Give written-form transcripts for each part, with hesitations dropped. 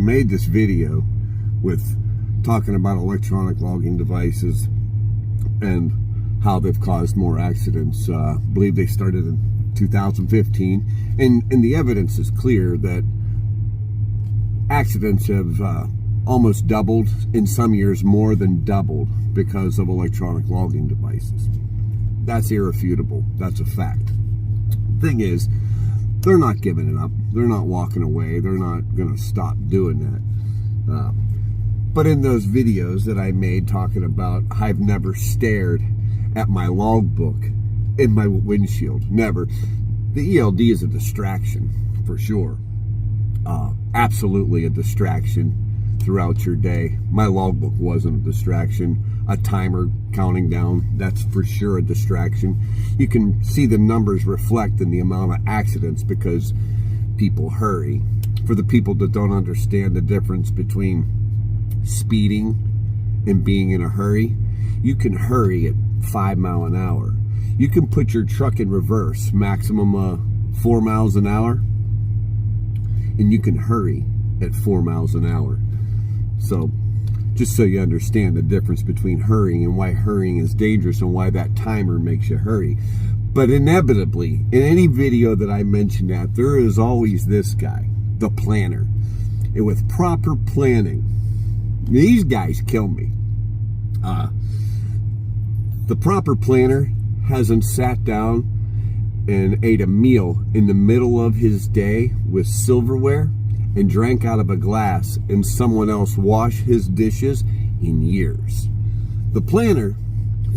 made this video with talking about electronic logging devices and how they've caused more accidents. I believe they started in 2015, and the evidence is clear that accidents have almost doubled, in some years more than doubled, because of electronic logging devices. That's irrefutable. That's a fact. Thing is, they're not giving it up. They're not walking away. They're not going to stop doing that. But in those videos that I made talking about, I've never stared at my logbook in my windshield. Never. The ELD is a distraction, for sure. Absolutely a distraction throughout your day. My logbook wasn't a distraction. A timer counting down, that's for sure a distraction. You can see the numbers reflect in the amount of accidents because people hurry. For the people that don't understand the difference between speeding and being in a hurry, you can hurry at 5 miles an hour. You can put your truck in reverse, maximum 4 miles an hour, and you can hurry at 4 miles an hour. So just so you understand the difference between hurrying and why hurrying is dangerous and why that timer makes you hurry. But inevitably, in any video that I mention that, there is always this guy, the planner. And with proper planning, these guys kill me. The proper planner hasn't sat down and ate a meal in the middle of his day with silverware and drank out of a glass and someone else washed his dishes in years. The planner,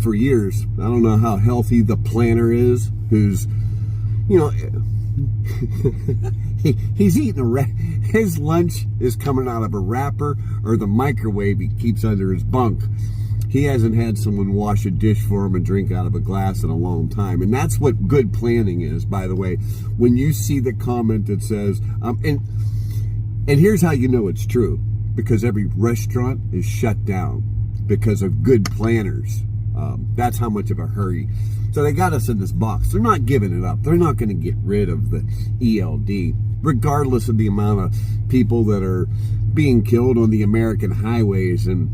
for years, I don't know how healthy the planner is, who's, you know, he's eating his lunch is coming out of a wrapper or the microwave he keeps under his bunk. He hasn't had someone wash a dish for him and drink out of a glass in a long time. And that's what good planning is, by the way. When you see the comment that says, and here's how you know it's true, because every restaurant is shut down because of good planners. That's how much of a hurry. So they got us in this box. They're not giving it up. They're not going to get rid of the ELD, regardless of the amount of people that are being killed on the American highways and,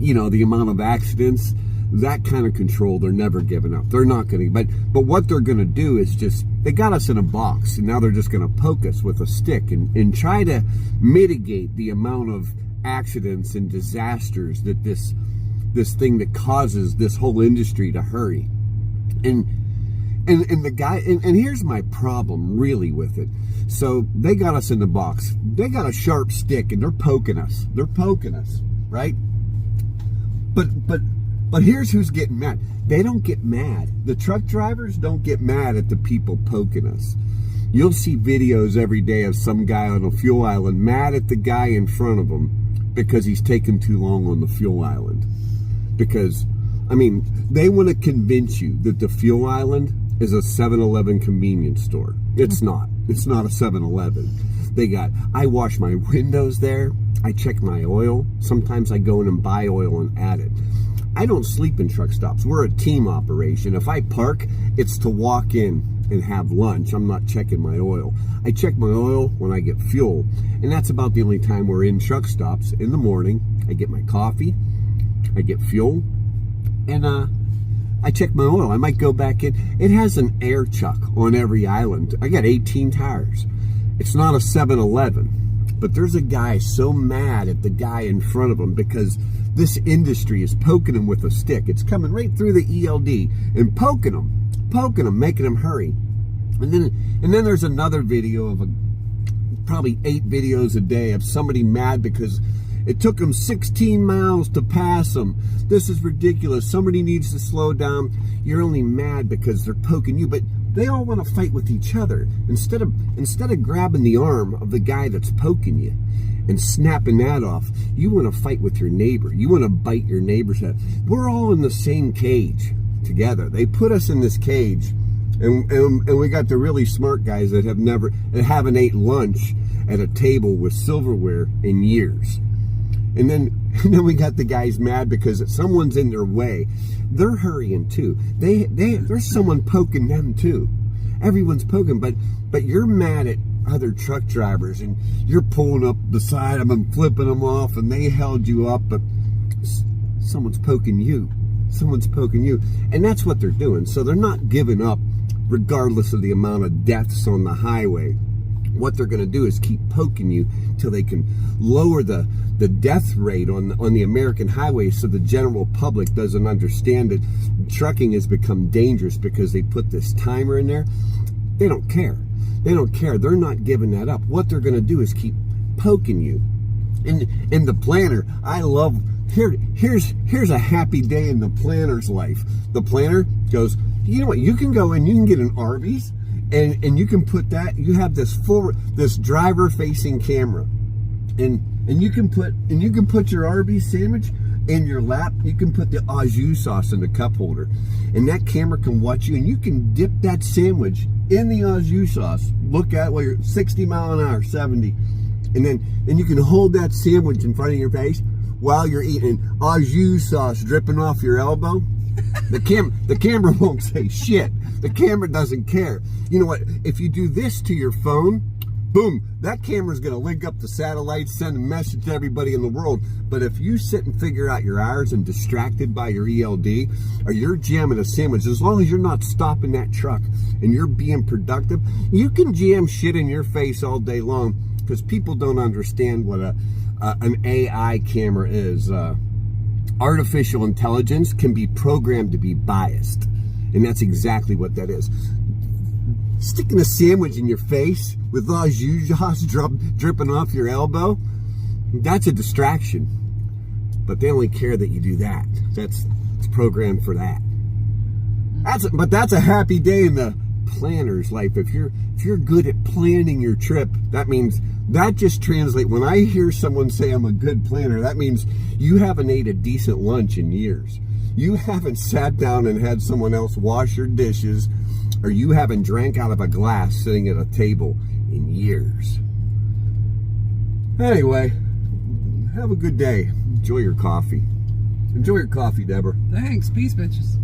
you know, the amount of accidents. That kind of control, they're never giving up. They're not going to, but what they're going to do is just, they got us in a box, and now they're just going to poke us with a stick and try to mitigate the amount of accidents and disasters that this thing that causes this whole industry to hurry. And the guy, and here's my problem really with it. So they got us in the box. They got a sharp stick and they're poking us. They're poking us, right? But here's who's getting mad. They don't get mad. The truck drivers don't get mad at the people poking us. You'll see videos every day of some guy on a fuel island mad at the guy in front of him because he's taking too long on the fuel island. Because, I mean, they want to convince you that the fuel island is a 7-Eleven convenience store. It's not. It's not a 7-Eleven. I wash my windows there. I check my oil. Sometimes I go in and buy oil and add it. I don't sleep in truck stops. We're a team operation. If I park, it's to walk in and have lunch. I'm not checking my oil. I check my oil when I get fuel. And that's about the only time we're in truck stops. In the morning, I get my coffee, I get fuel, and I check my oil. I might go back in. It has an air chuck on every island. I got 18 tires. It's not a 7-Eleven. But there's a guy so mad at the guy in front of him because this industry is poking him with a stick. It's coming right through the ELD and poking him, making him hurry. And then there's another video of probably 8 videos a day of somebody mad because it took them 16 miles to pass them. This is ridiculous. Somebody needs to slow down. You're only mad because they're poking you, but they all want to fight with each other. Instead of grabbing the arm of the guy that's poking you and snapping that off, you want to fight with your neighbor. You want to bite your neighbor's head. We're all in the same cage together. They put us in this cage, and we got the really smart guys that haven't ate lunch at a table with silverware in years. And then we got the guys mad because someone's in their way. They're hurrying too. There's someone poking them too. Everyone's poking, but you're mad at other truck drivers, and you're pulling up beside them and flipping them off, and they held you up, but someone's poking you. Someone's poking you. And that's what they're doing. So they're not giving up regardless of the amount of deaths on the highway. What they're going to do is keep poking you till they can lower the death rate on the American highway, so the general public doesn't understand that trucking has become dangerous because they put this timer in there. They don't care. They don't care. They're not giving that up. What they're going to do is keep poking you. And the planner, I love, here's a happy day in the planner's life. The planner goes, you know what, you can go and you can get an Arby's, and you can put that, you have this driver facing camera, and you can put your Arby's sandwich in your lap. You can put the au jus sauce in the cup holder, and that camera can watch you, and you can dip that sandwich in the au jus sauce. Look at it while you're 60 mile an hour, 70, and then you can hold that sandwich in front of your face while you're eating au jus sauce dripping off your elbow. The camera won't say shit. The camera doesn't care. You know what? If you do this to your phone, boom, that camera's going to link up the satellites, send a message to everybody in the world. But if you sit and figure out your hours and distracted by your ELD, or you're jamming a sandwich, as long as you're not stopping that truck and you're being productive, you can jam shit in your face all day long, because people don't understand what an AI camera is. Artificial intelligence can be programmed to be biased, and that's exactly what that is. Sticking a sandwich in your face with au jus sauce dripping off your elbow, that's a distraction. But they only care that you do that. It's programmed for that. But that's a happy day in the planner's life. If you're good at planning your trip, that just translates. When I hear someone say I'm a good planner, that means you haven't ate a decent lunch in years. You haven't sat down and had someone else wash your dishes, or you haven't drank out of a glass sitting at a table in years. Anyway, have a good day. Enjoy your coffee. Enjoy your coffee, Deborah. Thanks. Peace, bitches.